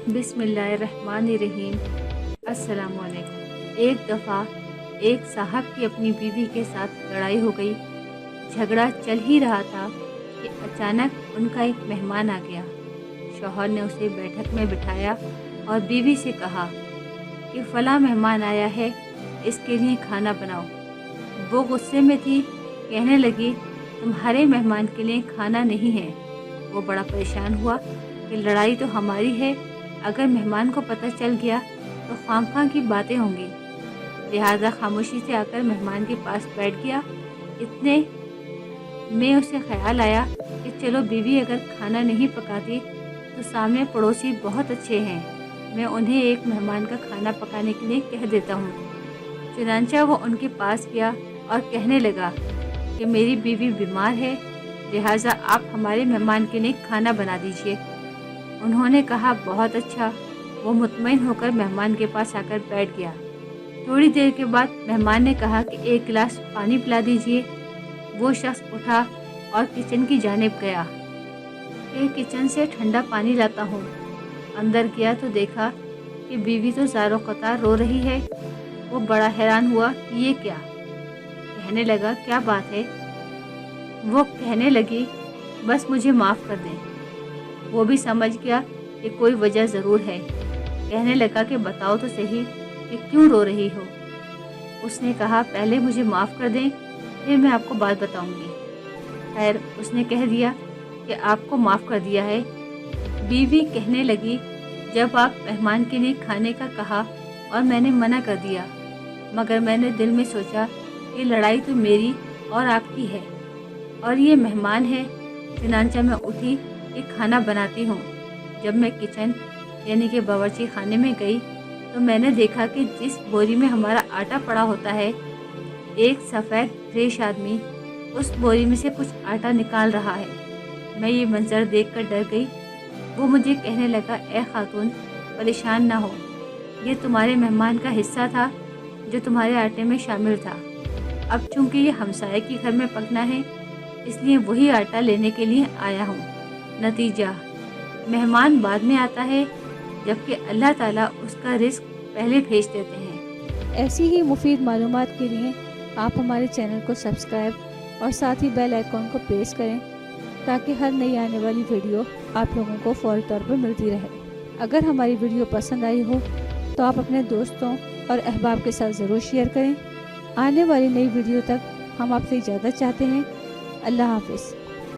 बिस्मिल्लाहिर्रहमानिर्रहीम। अस्सलामुअलैकुम। एक दफ़ा एक साहब की अपनी बीवी के साथ लड़ाई हो गई। झगड़ा चल ही रहा था कि अचानक उनका एक मेहमान आ गया। शौहर ने उसे बैठक में बिठाया और बीवी से कहा कि फ़लाँ मेहमान आया है, इसके लिए खाना बनाओ। वो गुस्से में थी, कहने लगी तुम्हारे मेहमान के लिए खाना नहीं है। वो बड़ा परेशान हुआ कि लड़ाई तो हमारी है, अगर मेहमान को पता चल गया तो खामखा की बातें होंगी। लिहाजा खामोशी से आकर मेहमान के पास बैठ गया। इतने में उसे ख्याल आया कि चलो बीवी अगर खाना नहीं पकाती तो सामने पड़ोसी बहुत अच्छे हैं, मैं उन्हें एक मेहमान का खाना पकाने के लिए कह देता हूँ। चुनांचा वो उनके पास गया और कहने लगा कि मेरी बीवी बीमार है, लिहाजा आप हमारे मेहमान के लिए खाना बना दीजिए। उन्होंने कहा बहुत अच्छा। वो मुतमईन होकर मेहमान के पास आकर बैठ गया। थोड़ी देर के बाद मेहमान ने कहा कि एक गिलास पानी पिला दीजिए। वो शख्स उठा और किचन की जानिब गया कि किचन से ठंडा पानी लाता हूँ। अंदर गया तो देखा कि बीवी तो ज़ारो कतार रो रही है। वो बड़ा हैरान हुआ कि ये क्या। कहने लगा क्या बात है। वो कहने लगी बस मुझे माफ़ कर दें। वो भी समझ गया कि कोई वजह ज़रूर है। कहने लगा कि बताओ तो सही कि क्यों रो रही हो। उसने कहा पहले मुझे माफ़ कर दें, फिर मैं आपको बात बताऊंगी। खैर उसने कह दिया कि आपको माफ़ कर दिया है। बीवी कहने लगी जब आप मेहमान के लिए खाने का कहा और मैंने मना कर दिया, मगर मैंने दिल में सोचा कि लड़ाई तो मेरी और आपकी है और ये मेहमान है। चुनांचा मैं उठी कि खाना बनाती हूँ। जब मैं किचन यानी कि बावर्ची खाने में गई तो मैंने देखा कि जिस बोरी में हमारा आटा पड़ा होता है, एक सफ़ेद रेश आदमी उस बोरी में से कुछ आटा निकाल रहा है। मैं ये मंजर देखकर डर गई। वो मुझे कहने लगा ए खातून परेशान ना हो, ये तुम्हारे मेहमान का हिस्सा था जो तुम्हारे आटे में शामिल था। अब चूँकि ये हमसाये के घर में पकना है, इसलिए वही आटा लेने के लिए आया हूँ। नतीजा मेहमान बाद में आता है, जबकि अल्लाह ताला उसका रिस्क पहले भेज देते हैं। ऐसी ही मुफीद मालूमात के लिए आप हमारे चैनल को सब्सक्राइब और साथ ही बेल आइकॉन को प्रेस करें ताकि हर नई आने वाली वीडियो आप लोगों को फौरी तौर पर मिलती रहे। अगर हमारी वीडियो पसंद आई हो तो आप अपने दोस्तों और अहबाब के साथ ज़रूर शेयर करें। आने वाली नई वीडियो तक हम आपसे इजाज़त चाहते हैं। अल्लाह हाफ़िज़।